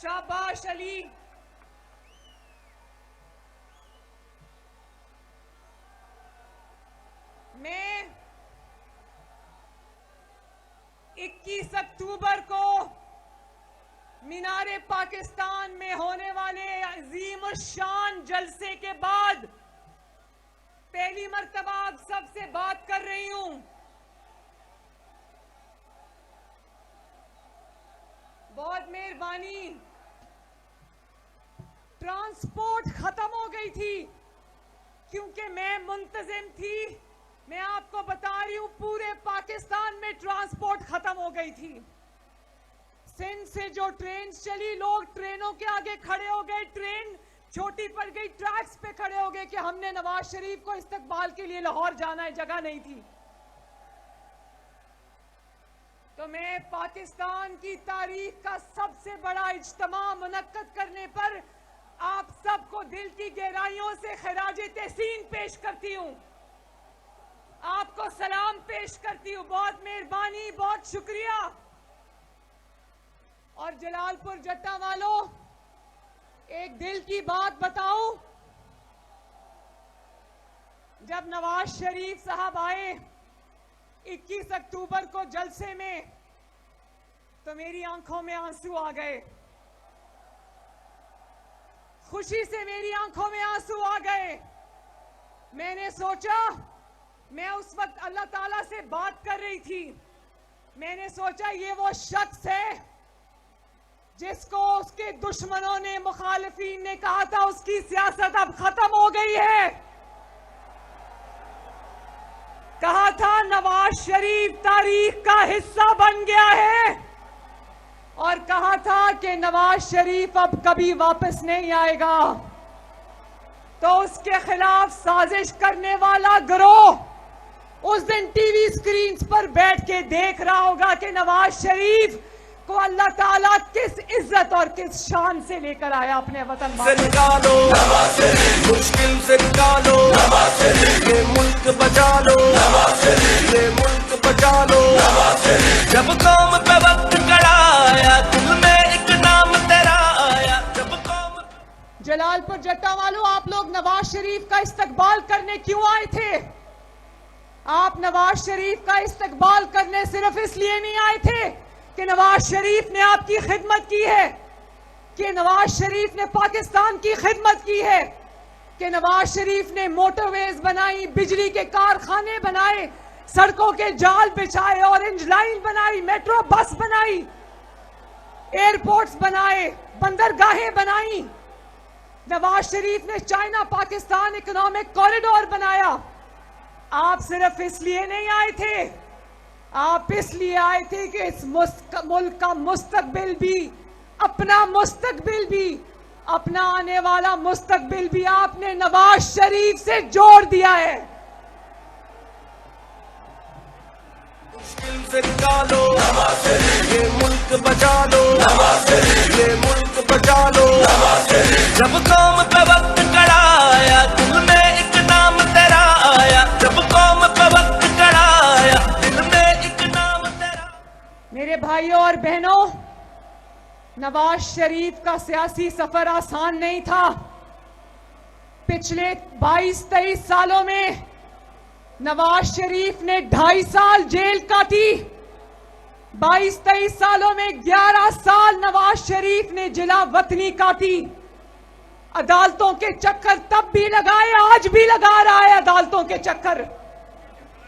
शाबाश अली। मैं 21 अक्टूबर को मीनारे पाकिस्तान में होने वाले अजीम शान जलसे के बाद पहली मर्तबा आप सबसे बात कर रही हूं। बहुत मेहरबानी। ट्रांसपोर्ट खत्म हो गई थी क्योंकि मैं मुंतजिम थी। मैं आपको बता रही हूं पूरे पाकिस्तान में ट्रांसपोर्ट खत्म हो गई थी। सिंध से जो ट्रेन चली, लोग ट्रेनों के आगे खड़े हो गए, ट्रेन छोटी पड़ गई, ट्रैक्स पे खड़े हो गए कि हमने नवाज शरीफ को इस्तकबाल के लिए लाहौर जाना है, जगह नहीं थी। तो मैं पाकिस्तान की तारीख का सबसे बड़ा इज्तिमा मुनक्कद करने पर आप सबको दिल की गहराइयों से खिराजे तहसीन पेश करती हूं, आपको सलाम पेश करती हूं। बहुत मेहरबानी, बहुत शुक्रिया। और जलालपुर जट्टा वालों, एक दिल की बात बताऊं, जब नवाज शरीफ साहब आए 21 अक्टूबर को जलसे में, तो मेरी आंखों में आंसू आ गए। खुशी से मेरी आंखों में आंसू आ गए। मैंने सोचा, मैं उस वक्त अल्लाह ताला से बात कर रही थी, मैंने सोचा ये वो शख्स है जिसको उसके दुश्मनों ने, मुखालिफीन ने कहा था उसकी सियासत अब खत्म हो गई है। कहा था नवाज शरीफ तारीख का हिस्सा बन गया है, और कहा था कि नवाज शरीफ अब कभी वापस नहीं आएगा। तो उसके खिलाफ साजिश करने वाला गिरोह उस दिन टीवी स्क्रीन पर बैठ के देख रहा होगा कि नवाज शरीफ को अल्लाह ताला किस इज्जत और किस शान से लेकर आया अपने वतन से निकालो, मुश्किल से निकालो, ये मुल्क बचा लो, ये मुल्क बचा लो। जब कौम पे वक्त खड़ा आया, दिल में एक नाम तेरा आया। जब कौम जलालपुर जट्टा वालों, आप लोग नवाज शरीफ का इस्तकबाल करने क्यों आए थे? आप नवाज शरीफ का इस्तकबाल करने सिर्फ इसलिए नहीं आए थे कि नवाज शरीफ ने आपकी खिदमत की है, कि नवाज शरीफ ने पाकिस्तान की खिदमत की है, कि नवाज शरीफ ने मोटरवेज बनाई, बिजली के कारखाने बनाए, सड़कों के जाल बिछाए, ऑरेंज लाइन बनाई, मेट्रो बस बनाई, एयरपोर्ट्स बनाए, बंदरगाहें बनाई। नवाज शरीफ ने चाइना पाकिस्तान इकोनॉमिक कॉरिडोर बनाया। आप सिर्फ इसलिए नहीं आए थे, आप इसलिए आए थे कि इस मुल्क का मुस्तकबिल भी, अपना मुस्तकबिल भी, अपना आने वाला मुस्तकबिल भी आपने नवाज शरीफ से जोड़ दिया है। मुश्किल से निकालो, ये मुल्क बचा लो, ये मुल्क बचा लो। जब कौम पे वक्त खड़ा आया, दिल में एक नाम तेरा आया। जब कौम पे वक्त खड़ा आया, दिल में एक नाम तेरा। मेरे भाइयों और बहनों, नवाज शरीफ का सियासी सफर आसान नहीं था। पिछले 22-23 सालों में नवाज शरीफ ने 2.5 साल जेल काटी। 22-23 सालों में 11 साल नवाज शरीफ ने जिला वतनी काटी। अदालतों के चक्कर तब भी लगाए, आज भी लगा रहा है अदालतों के चक्कर।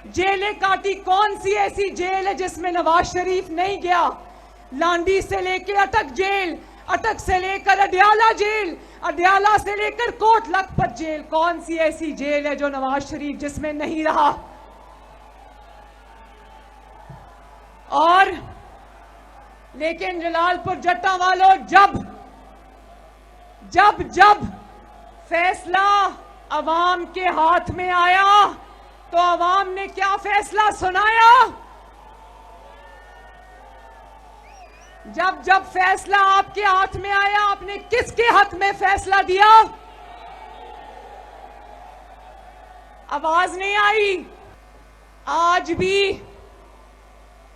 जेलें काटी। कौन सी ऐसी जेल है जिसमें नवाज शरीफ नहीं गया? लांडी से लेकर अटक जेल, अटक से लेकर अडयाला जेल, अडयाला से लेकर कोट लखपत जेल। कौन सी ऐसी जेल है जो नवाज शरीफ जिसमें नहीं रहा? और लेकिन जलालपुर जट्टा वालों, जब फैसला अवाम के हाथ में आया तो अवाम ने क्या फैसला सुनाया? जब फैसला आपके हाथ में आया, आपने किसके हक में फैसला दिया? आवाज नहीं आई।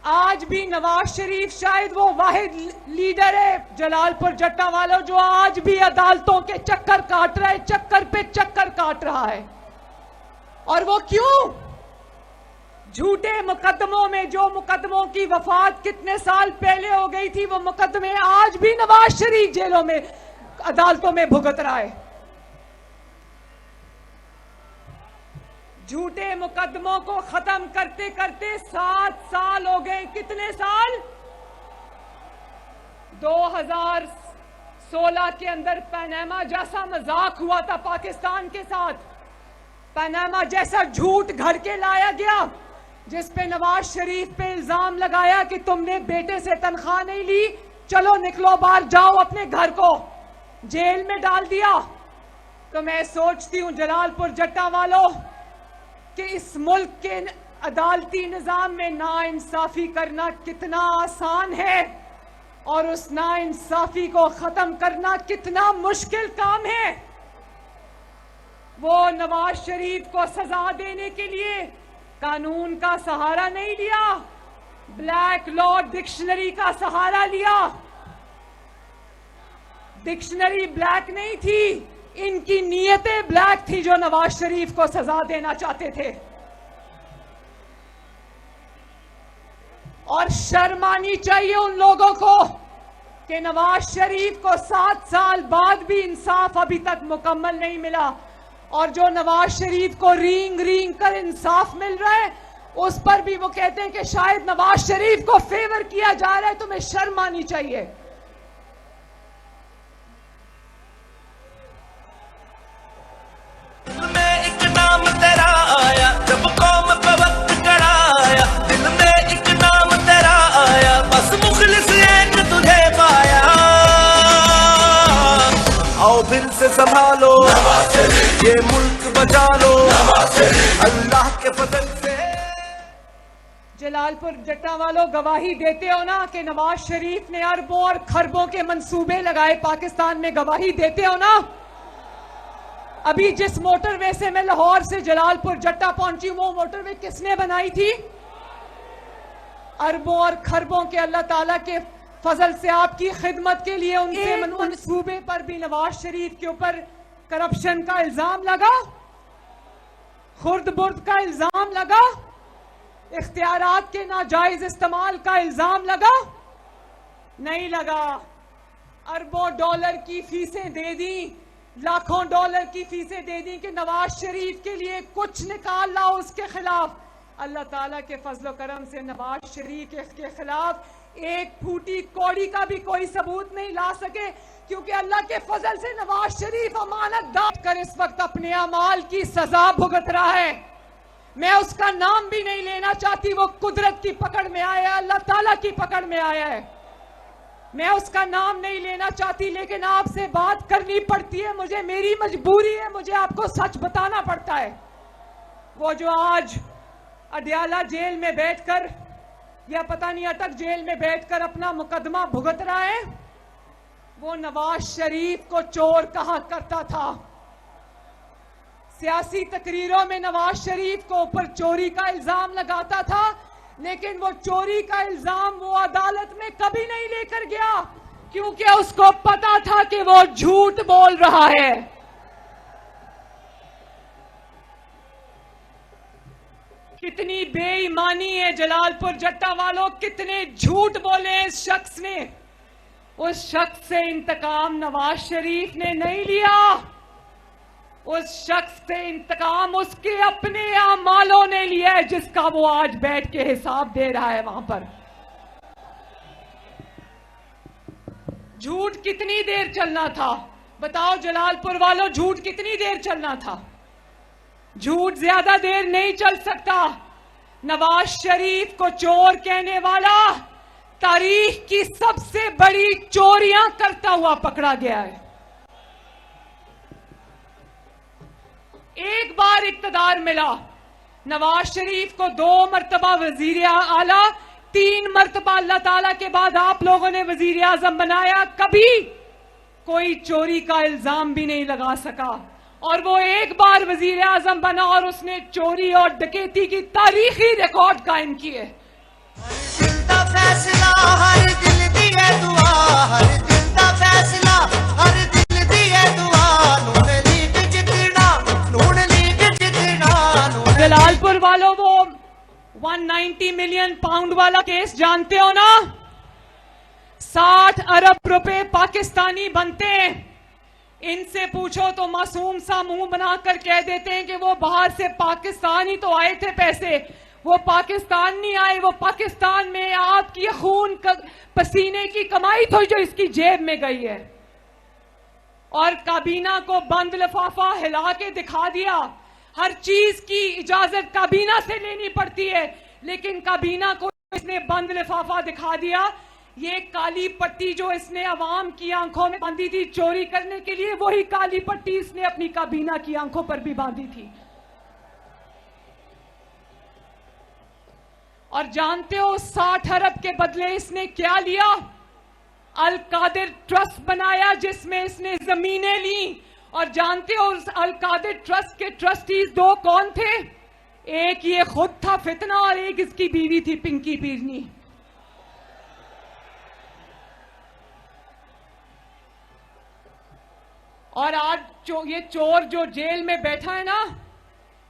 आज भी नवाज शरीफ शायद वो वाहिद लीडर है जलालपुर जट्टा वालों जो आज भी अदालतों के चक्कर काट रहा है, चक्कर पे चक्कर काट रहा है। और वो क्यों? झूठे मुकदमों में, जो मुकदमों की वफात कितने साल पहले हो गई थी, वो मुकदमे आज भी नवाज शरीफ जेलों में, अदालतों में भुगत रहा है। झूठे मुकदमों को खत्म करते करते 7 साल हो गए। कितने साल? 2016 के अंदर पनामा जैसा मजाक हुआ था पाकिस्तान के साथ, पनामा जैसा झूठ घर के लाया गया, जिस पे नवाज शरीफ पे इल्जाम लगाया कि तुमने बेटे से तनख्वाह नहीं ली, चलो निकलो बाहर, जाओ अपने घर को, जेल में डाल दिया। तो मैं सोचती हूं जलालपुर जट्टा वालों कि इस मुल्क के अदालती निजाम में नाइंसाफी करना कितना आसान है और उस नाइंसाफी को खत्म करना कितना मुश्किल काम है। वो नवाज शरीफ को सजा देने के लिए कानून का सहारा नहीं लिया, ब्लैक लॉ डिक्शनरी का सहारा लिया। डिक्शनरी ब्लैक नहीं थी, इनकी नीयतें ब्लैक थी जो नवाज शरीफ को सजा देना चाहते थे। और शर्म आनी चाहिए उन लोगों को कि नवाज शरीफ को 7 साल बाद भी इंसाफ अभी तक मुकम्मल नहीं मिला, और जो नवाज शरीफ को रींग रींग कर इंसाफ मिल रहा है उस पर भी वो कहते हैं कि शायद नवाज शरीफ को फेवर किया जा रहा है। तुम्हें शर्म आनी चाहिए। फिर से संभालो ये मुल्क बचा लो अल्लाह के फजल से। जलालपुर जट्टा वालों गवाही देते हो ना कि नवाज शरीफ ने अरबों और खरबों के मंसूबे लगाए पाकिस्तान में, गवाही देते हो ना? अभी जिस मोटरवे से मैं लाहौर से जलालपुर जट्टा पहुंची, वो मोटरवे किसने बनाई थी? अरबों और खरबों के अल्लाह ताला के फजल से आपकी खिदमत के लिए उनसे मंसूबे पर भी नवाज शरीफ के ऊपर करप्शन का इल्जाम लगा, खुर्द बुर्द का इल्जाम लगा, इख्तियारात के नाजायज इस्तेमाल का इल्जाम लगा? नहीं लगा। अरबों डॉलर की फीसें दे दी, लाखों डॉलर की फीसें दे दी कि नवाज शरीफ के लिए कुछ निकाल लाओ उसके खिलाफ। अल्लाह ताला के फजलो करम से नवाज शरीफ के खिलाफ एक फूटी कौड़ी का भी कोई सबूत नहीं ला सके, क्योंकि अल्लाह के फजल से नवाज शरीफ अमानतदार कर इस वक्त अपने अमाल की सजा भुगत रहा है। मैं उसका नाम भी नहीं लेना चाहती, वो कुदरत की पकड़ में आया है, अल्लाह ताला की पकड़ में आया है। मैं उसका नाम नहीं लेना चाहती, लेकिन आपसे बात करनी पड़ती है, मुझे, मेरी मजबूरी है, मुझे आपको सच बताना पड़ता है। वो जो आज अडयाला जेल में बैठकर या पता नहीं अटक जेल में बैठकर अपना मुकदमा भुगत रहा है, वो नवाज शरीफ को चोर कहा करता था। सियासी तकरीरों में नवाज शरीफ को ऊपर चोरी का इल्जाम लगाता था, लेकिन वो चोरी का इल्जाम वो अदालत में कभी नहीं लेकर गया, क्योंकि उसको पता था कि वो झूठ बोल रहा है। कितनी बेईमानी है जलालपुर जट्टा वालों, कितने झूठ बोले इस शख्स ने। उस शख्स से इंतकाम नवाज शरीफ ने नहीं लिया, उस शख्स से इंतकाम उसके अपने आमालों ने लिया है, जिसका वो आज बैठ के हिसाब दे रहा है वहां पर। झूठ कितनी देर चलना था बताओ जलालपुर वालों, झूठ कितनी देर चलना था? झूठ ज्यादा देर नहीं चल सकता। नवाज शरीफ को चोर कहने वाला तारीख की सबसे बड़ी चोरियां करता हुआ पकड़ा गया है। एक बार इक्तदार मिला, नवाज शरीफ को 2 मरतबा वजीर आला, 3 मरतबा अल्लाह ताला के बाद आप लोगों ने वजीर आजम बनाया, कभी कोई चोरी का इल्जाम भी नहीं लगा सका। और वो एक बार वजीर आजम बना और उसने चोरी और डकैती की तारीखी रिकॉर्ड कायम किए। फैसला हर दिल दी है दुआ, हर दिल दा फैसला हर दिल दी है दुआ। नून लीग जितना, नून लीग जितना, नून जलालपुर वालों, वो 190 मिलियन पाउंड वाला केस जानते हो ना? 60 अरब रुपए पाकिस्तानी बनते हैं। इनसे पूछो तो मासूम सा मुंह बनाकर कह देते हैं कि वो बाहर से पाकिस्तान ही तो आए थे पैसे। वो पाकिस्तान नहीं आए, वो पाकिस्तान में आपकी खून पसीने की कमाई थी जो इसकी जेब में गई है। और काबीना को बंद लिफाफा हिला के दिखा दिया। हर चीज की इजाजत काबीना से लेनी पड़ती है, लेकिन काबीना को इसने बंद लिफाफा दिखा दिया। ये काली पट्टी जो इसने अवाम की आंखों में बांधी थी चोरी करने के लिए, वही काली पट्टी इसने अपनी काबीना की आंखों पर भी बांधी थी। और जानते हो 60 अरब के बदले इसने क्या लिया? अल कादिर ट्रस्ट बनाया जिसमें इसने जमीनें ली। और जानते हो उस अल कादिर ट्रस्ट के ट्रस्टीज दो कौन थे? एक ये खुद था फितना और एक इसकी बीवी थी पिंकी पीरनी। और आज ये चोर जो जेल में बैठा है ना,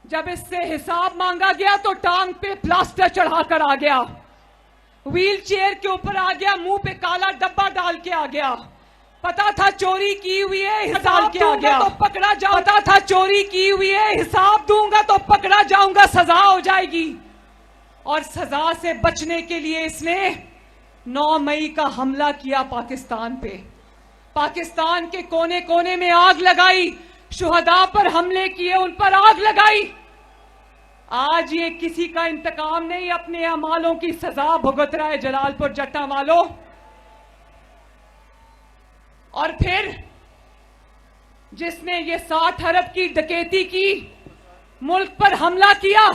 जब इससे हिसाब मांगा गया तो टांग पे प्लास्टर चढ़ाकर आ गया, व्हील चेयर के ऊपर आ गया, मुंह पे काला डब्बा डाल के आ गया। पता था चोरी की हुई है, हिसाब दूंगा तो पकड़ा जाऊंगा। पता था चोरी की हुई है, हिसाब दूंगा तो पकड़ा जाऊंगा, सजा हो जाएगी। और सजा से बचने के लिए इसने 9 मई का हमला किया पाकिस्तान पे। पाकिस्तान के कोने कोने में आग लगाई, शुहदा पर हमले किए, उन पर आग लगाई। आज ये किसी का इंतकाम नहीं, अपने अमालों की सजा भुगत रहा है जलालपुर जट्टा वालों। और फिर जिसने ये 60 अरब की डकैती की, मुल्क पर हमला किया,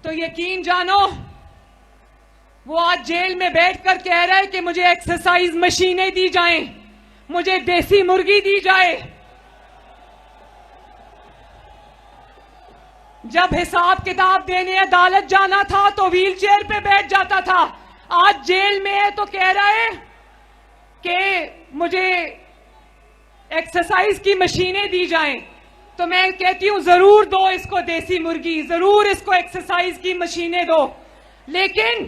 तो यकीन जानो वो आज जेल में बैठकर कह रहा है कि मुझे एक्सरसाइज मशीनें दी जाएं, मुझे देसी मुर्गी दी जाए। जब हिसाब किताब देने अदालत जाना था तो व्हील चेयर पे बैठ जाता था, आज जेल में है तो कह रहा है कि मुझे एक्सरसाइज की मशीनें दी जाएं। तो मैं कहती हूं जरूर दो इसको देसी मुर्गी, जरूर इसको एक्सरसाइज की मशीनें दो, लेकिन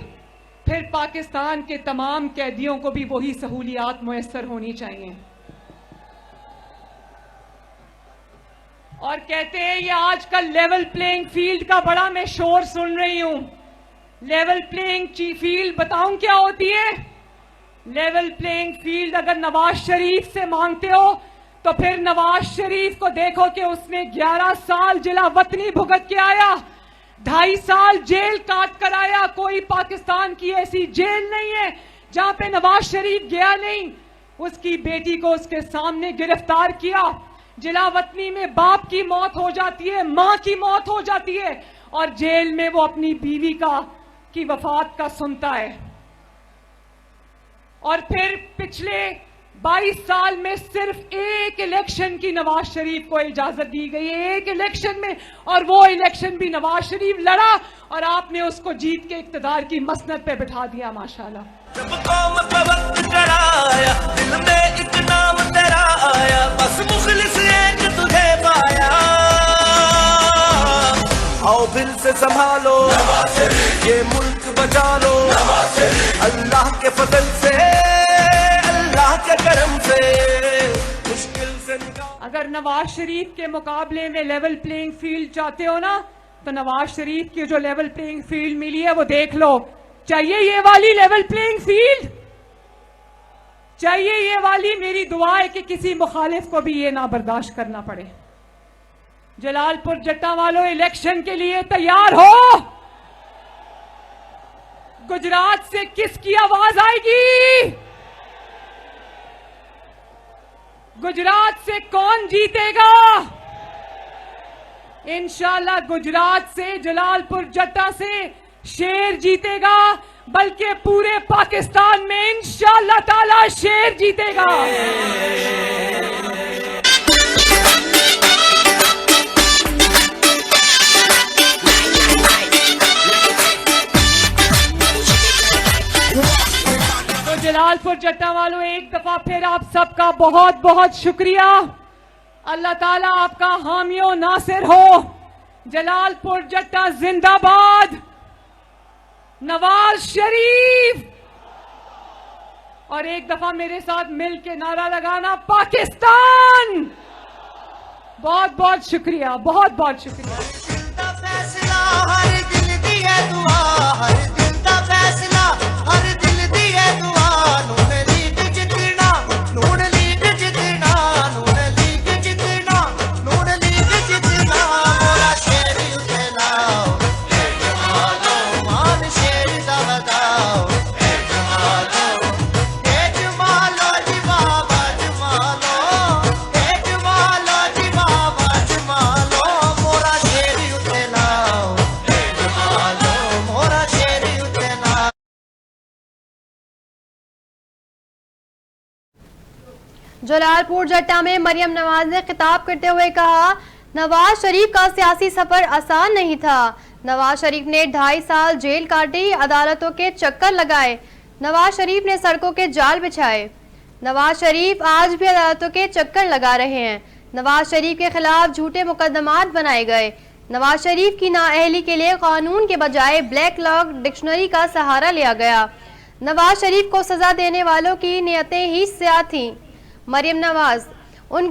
फिर पाकिस्तान के तमाम कैदियों को भी वही सहूलियात मुयस्सर होनी चाहिए। और कहते हैं ये आजकल लेवल प्लेइंग फील्ड का बड़ा मैं शोर सुन रही हूं। लेवल प्लेइंग फील्ड बताऊं क्या होती है? लेवल प्लेइंग फील्ड अगर नवाज शरीफ से मांगते हो तो फिर नवाज शरीफ को देखो कि उसने 11 साल जिला वतनी भुगत के आया, 2.5 साल जेल काट कर आया। कोई पाकिस्तान की ऐसी जेल नहीं है जहां पे नवाज शरीफ गया नहीं। उसकी बेटी को उसके सामने गिरफ्तार किया। जिला वतनी में बाप की मौत हो जाती है, मां की मौत हो जाती है, और जेल में वो अपनी बीवी की वफात का सुनता है। और फिर पिछले 22 साल में सिर्फ एक इलेक्शन की नवाज शरीफ को इजाजत दी गई है, एक इलेक्शन में, और वो इलेक्शन भी नवाज शरीफ लड़ा और आपने उसको जीत के इक्तदार की मसनद पे बिठा दिया। माशाल्लाह। जब कौम पे वक्त चढ़ाया, दिल में एक नाम तेरा आया, बस मुखलिस एक तुझे पाया। आओ फिर से संभालो ये मुल्क बचा लो, अल्लाह के फजल से, अल्लाह के करम से, मुश्किल से निकाल। अगर नवाज शरीफ के मुकाबले में लेवल प्लेइंग फील्ड चाहते हो ना, तो नवाज शरीफ की जो लेवल प्लेइंग फील्ड मिली है वो देख लो। चाहिए ये वाली लेवल प्लेइंग फील्ड? चाहिए ये वाली? मेरी दुआ है कि किसी मुखालिफ को भी ये ना बर्दाश्त करना पड़े। जलालपुर जट्टा वालों, इलेक्शन के लिए तैयार हो। गुजरात से किसकी आवाज आएगी? गुजरात से कौन जीतेगा? इंशाल्लाह गुजरात से, जलालपुर जट्टा से शेर जीतेगा, बल्कि पूरे पाकिस्तान में इंशाल्लाह ताला शेर जीतेगा। जलालपुर जट्टा वालों, एक दफा फिर आप सबका बहुत बहुत शुक्रिया। अल्लाह ताला आपका हामियों नासिर हो। जलालपुर जट्टा जिंदाबाद, नवाज शरीफ, और एक दफा मेरे साथ मिल के नारा लगाना, पाकिस्तान। बहुत बहुत शुक्रिया, बहुत बहुत शुक्रिया। दिल दा फैसला हर दिल दी है दुआ, हर दिल दा फैसला हर दिल दी है दुआ। नून लीग जितना, नून लीग जितना, नून लीग जितना, नून लीग जितना। मोरा शेर उते लाओ, ए जमालो मान शेर दा लगाओ, ए जमालो जी बाबा जमालो, ए जमालो जी बाबा जमालो। मोरा शेर उते लाओ, ए जमालो मोरा शेर उते लाओ। जलालपुर जट्टा में मरियम नवाज ने खिताब करते हुए कहा, नवाज शरीफ का सियासी सफर आसान नहीं था। नवाज शरीफ ने 2.5 साल जेल काटी, अदालतों के चक्कर लगाए। नवाज शरीफ ने सड़कों के जाल बिछाए। नवाज शरीफ आज भी अदालतों के चक्कर लगा रहे हैं। नवाज शरीफ के खिलाफ झूठे मुकदमात बनाए गए। नवाज शरीफ की नाअहली के लिए कानून के बजाय ब्लैक लॉ डिक्शनरी का सहारा लिया गया। नवाज शरीफ को सजा देने वालों की नियतें ही स्याह थीं। मरियम नवाज उन